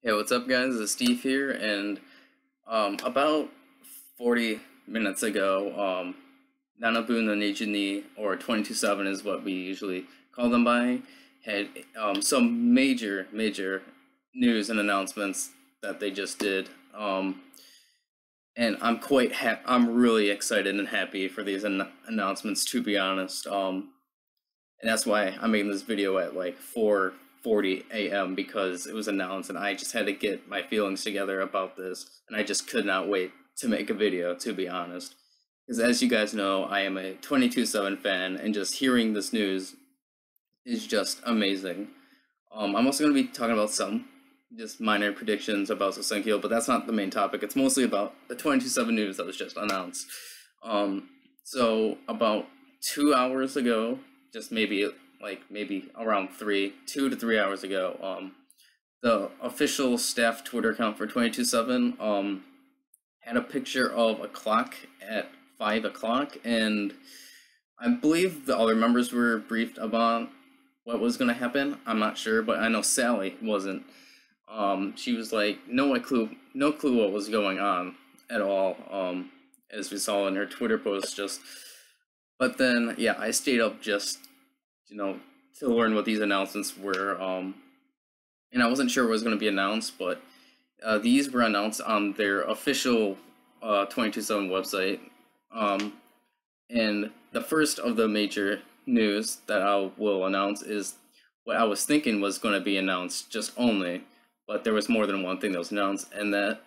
Hey, what's up, guys? It's Steve here, and about 40 minutes ago, Nanabunnonijyuuni, or 22/7 is what we usually call them by, had some major news and announcements that they just did. And I'm really excited and happy for these announcements, to be honest. And that's why I'm making this video at like 4:40 a.m. because it was announced and I just had to get my feelings together about this, and I just could not wait to make a video, to be honest. Because as you guys know, I am a 22/7 fan, and just hearing this news is just amazing. I'm also going to be talking about some just minor predictions about Sousenkyo, but that's not the main topic. It's mostly about the 22/7 news that was just announced. So about 2 hours ago, just maybe around 2 to 3 hours ago, the official staff Twitter account for 22/7 had a picture of a clock at 5 o'clock, and I believe the other members were briefed about what was going to happen. I'm not sure, but I know Sally wasn't. She was like, no clue what was going on at all, as we saw in her Twitter post. But then, yeah, I stayed up just, to learn what these announcements were. And I wasn't sure what was going to be announced, but these were announced on their official 22/7 website. And the first of the major news that I will announce is what I was thinking was going to be announced just only, but there was more than one thing that was announced, and that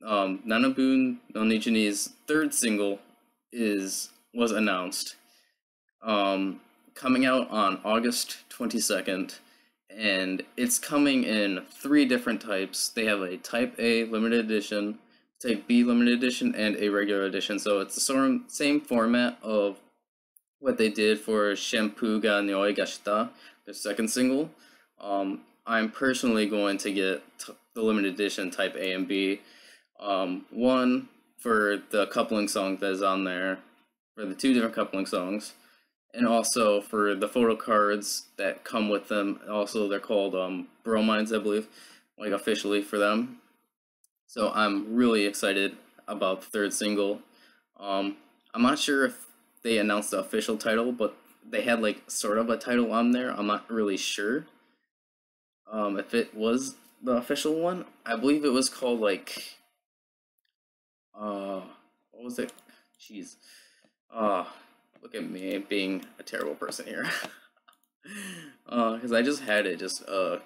Nanabunnonijyuuni's third single was announced, coming out on August 22nd, and it's coming in 3 different types. They have a Type A limited edition, Type B limited edition, and a regular edition. So it's the same format of what they did for Shampoo ga Nyoi ga Shita, their second single. I'm personally going to get the limited edition Type A and B. One for the coupling song that is on there, for the 2 different coupling songs, and also for the photo cards that come with them. Also, they're called bromides, I believe, like officially for them. So I'm really excited about the third single. I'm not sure if they announced the official title, but they had like sort of a title on there. I'm not really sure if it was the official one. I believe it was called like what was it? Jeez. Look at me being a terrible person here. Because I just had it just a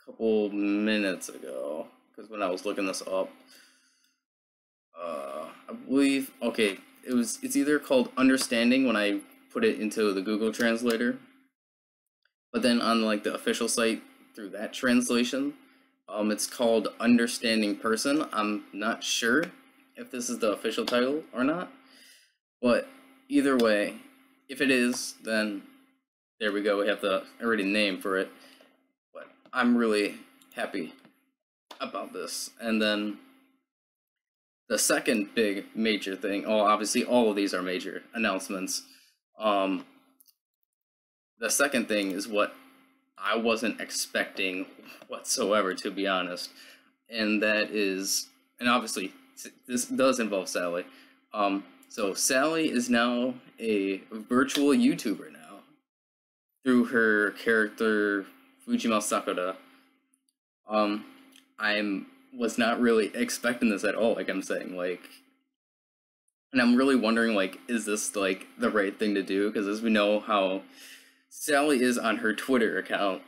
couple minutes ago. Because when I was looking this up, I believe, okay, it's either called Understanding when I put it into the Google translator, but then on like the official site through that translation, it's called Understanding Person. I'm not sure if this is the official title or not, but either way, if it is, then there we go. We have the already name for it. But I'm really happy about this. And then the second big major thing, obviously all of these are major announcements. The second thing is what I wasn't expecting whatsoever, to be honest. And that is, and obviously this does involve Sally. So Sally is now a virtual YouTuber now through her character Fujima Sakura. I was not really expecting this at all, like I'm saying, and I'm really wondering, like, is this like the right thing to do? Because as we know how Sally is on her Twitter account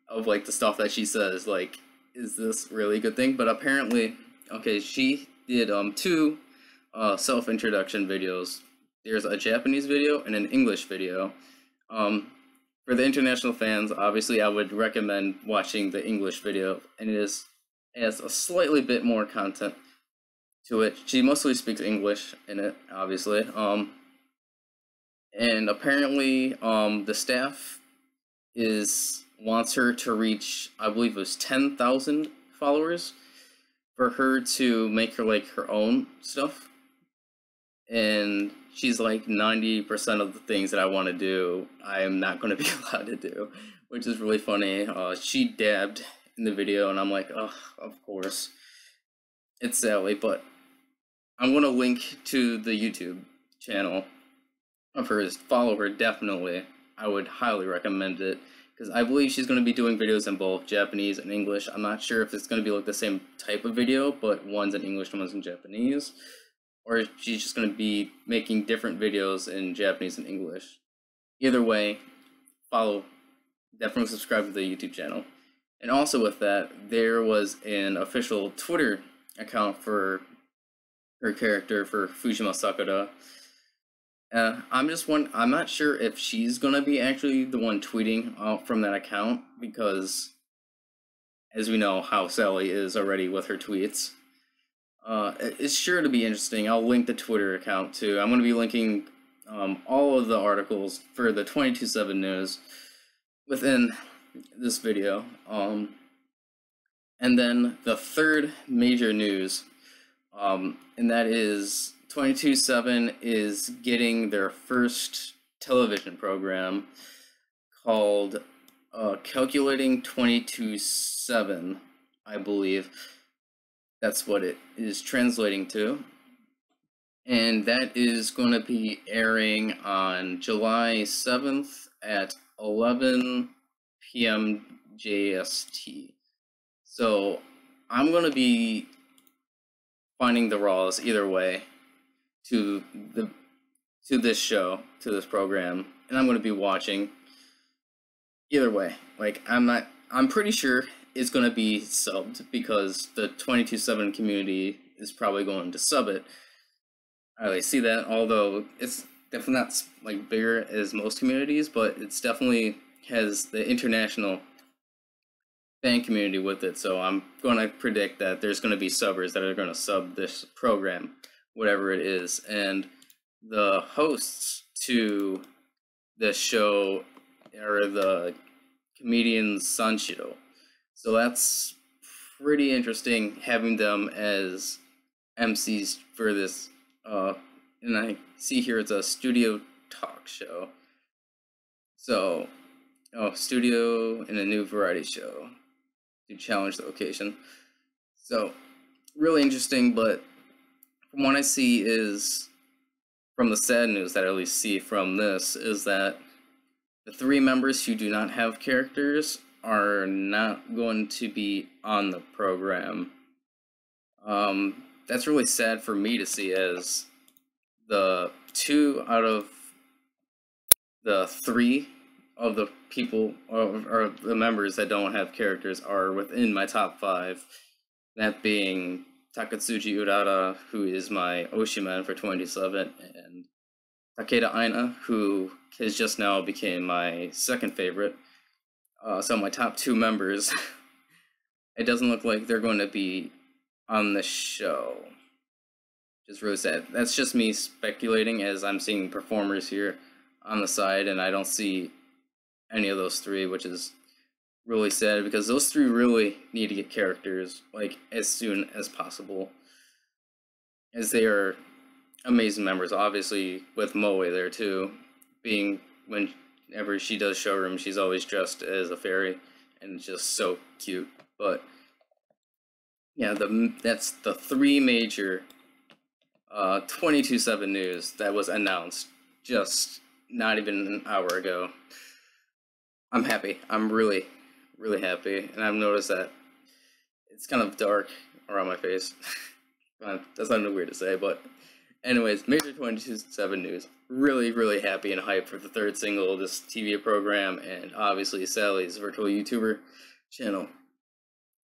of like the stuff that she says, like, is this really a good thing? But apparently, okay, she did 2 self-introduction videos. There's a Japanese video and an English video. For the international fans, obviously I would recommend watching the English video, and it has a slightly bit more content to it. She mostly speaks English in it, obviously. And apparently the staff wants her to reach, I believe it was 10,000 followers for her to make her like her own stuff. And she's like, 90% of the things that I want to do, I am not going to be allowed to do, which is really funny. She dabbed in the video, and I'm like, oh, of course, it's Sally. But I'm gonna link to the YouTube channel of hers. Follow her, definitely. I would highly recommend it, because I believe she's going to be doing videos in both Japanese and English. I'm not sure if it's going to be like the same type of video, but one's in English and one's in Japanese, or she's just going to be making different videos in Japanese and English. Either way, follow, definitely subscribe to the YouTube channel. And also with that, there was an official Twitter account for her character, for Fujima Sakura. I'm not sure if she's gonna be actually the one tweeting out from that account, because as we know how Sally is already with her tweets. It's sure to be interesting. I'll link the Twitter account too. I'm gonna be linking all of the articles for the 22/7 news within this video. And then the third major news, and that is 22/7 is getting their first television program called Calculating 22/7, I believe. That's what it is translating to. And that is going to be airing on July 7th at 11 p.m. JST. So I'm going to be finding the raws either way to this show, to this program, and I'm going to be watching either way. Like, I'm pretty sure it's going to be subbed, because the 22/7 community is probably going to sub it. I see that, although it's definitely not like bigger as most communities, but it's definitely has the international fan community with it. So I'm going to predict that there's going to be subbers that are going to sub this program, whatever it is. And the hosts to the show are the comedians Sanshiro. So that's pretty interesting, having them as MCs for this. And I see here it's a studio talk show. So, studio in a new variety show to challenge the occasion. So, really interesting, but from what I see is, from the sad news that I at least see from this, is that the 3 members who do not have characters are not going to be on the program. That's really sad for me to see, as the 2 out of the 3 of the people, or the members that don't have characters, are within my top 5. That being Takatsuji Urara, who is my Oshiman for 27, and Takeda Aina, who has just now became my second favorite. So my top 2 members, it doesn't look like they're going to be on the show. Just really sad. That's just me speculating, as I'm seeing performers here on the side, and I don't see any of those 3, which is really sad, because those 3 really need to get characters, like, as soon as possible, as they are amazing members. Obviously, with Moe there too, being, whenever she does showroom, she's always dressed as a fairy, and just so cute. But yeah, that's the 3 major 22/7 news that was announced just not even an hour ago. I'm happy. I'm really, really happy, and I've noticed that it's kind of dark around my face. That's not weird to say, but anyways, major 22/7 news. Really, really happy and hyped for the 3rd single of this TV program, and obviously Sally's virtual YouTuber channel.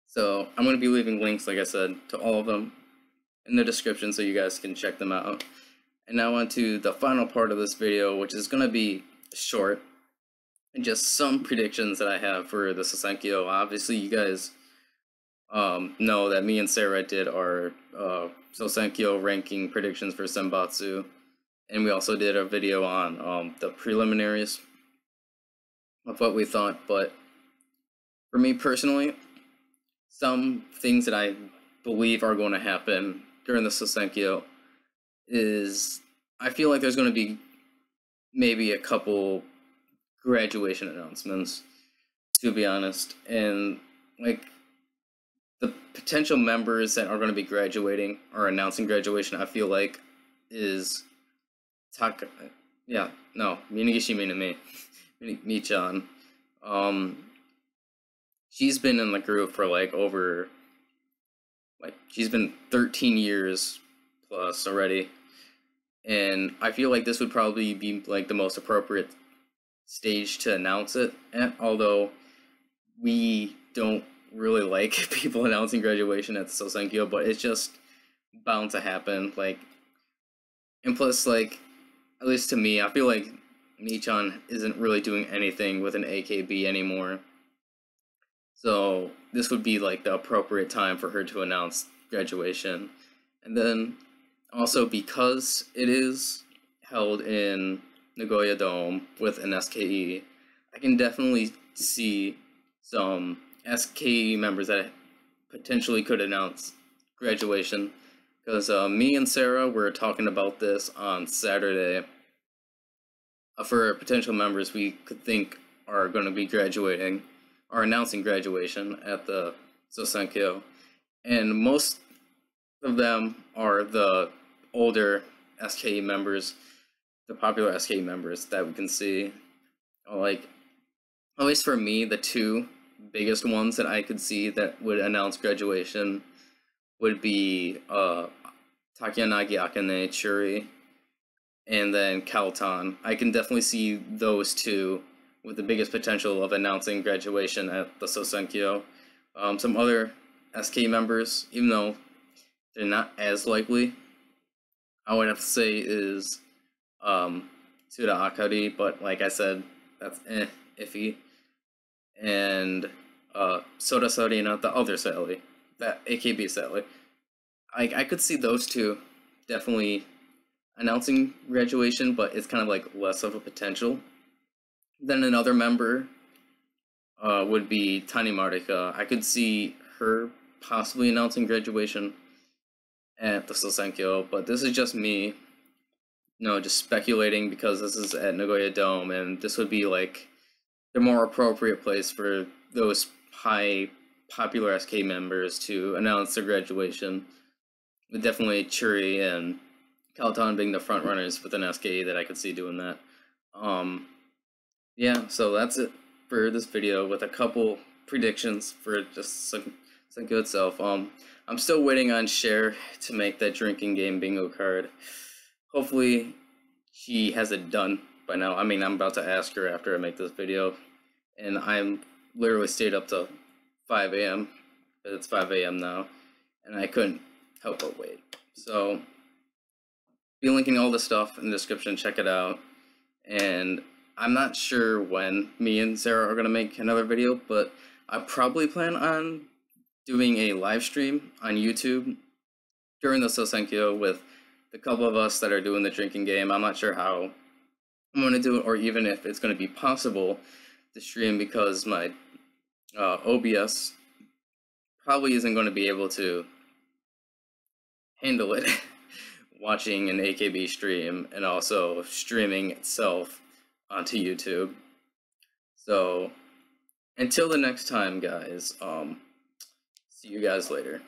So I'm going to be leaving links, like I said, to all of them in the description, so you guys can check them out. And now on to the final part of this video, which is going to be short, and just some predictions that I have for the Sousenkyo. Obviously, you guys know that me and Sarah did our Sousenkyo ranking predictions for Senbatsu, and we also did a video on the preliminaries of what we thought. But for me personally, some things that I believe are going to happen during the Sousenkyo is, I feel like there's going to be maybe a couple graduation announcements, to be honest. And like, potential members that are going to be graduating or announcing graduation, I feel like, is Minagishi Minami, Michan. She's been in the group for like she's been 13 years plus already, and I feel like this would probably be like the most appropriate stage to announce it at, although we don't really like people announcing graduation at the Sousenkyo, but it's just bound to happen. Like, and plus, like, at least to me, I feel like Michan isn't really doing anything with an AKB anymore. So this would be like the appropriate time for her to announce graduation. And then also because it is held in Nagoya Dome with an SKE, I can definitely see some SKE members that potentially could announce graduation. Because me and Sarah were talking about this on Saturday. For potential members we could think are going to be graduating or announcing graduation at the Sousenkyo. And most of them are the older SKE members, the popular SKE members that we can see. Like, at least for me, the two biggest ones that I could see that would announce graduation would be Takiyanagi Akane Churi and then Kaltan. I can definitely see those two with the biggest potential of announcing graduation at the Sousenkyo. Some other SK members, even though they're not as likely, I would have to say is Tsuda Akari, but like I said, that's iffy. And Soda Sarina, the other Sally, that AKB Sally. I could see those two definitely announcing graduation, but it's kind of like less of a potential. Then another member would be Tani Marika. I could see her possibly announcing graduation at the Sousenkyo, but this is just me, just speculating because this is at Nagoya Dome, and this would be like the more appropriate place for those high popular SK members to announce their graduation. With definitely Churi and Kaltan being the front runners with an SK that I could see doing that. Yeah, so that's it for this video with a couple predictions for just Sousenkyo itself. I'm still waiting on Cher to make that drinking game bingo card. Hopefully she has it done by now. I mean, I'm about to ask her after I make this video, and I'm literally stayed up till 5 a.m. It's 5 a.m. now, and I couldn't help but wait. So be linking all the stuff in the description, check it out. And I'm not sure when me and Sarah are gonna make another video, but I probably plan on doing a live stream on YouTube during the Sousenkyo with the couple of us that are doing the drinking game. I'm not sure how I'm gonna do it, or even if it's gonna be possible to stream, because my OBS probably isn't gonna be able to handle it. Watching an AKB stream and also streaming itself onto YouTube. So until the next time, guys, see you guys later.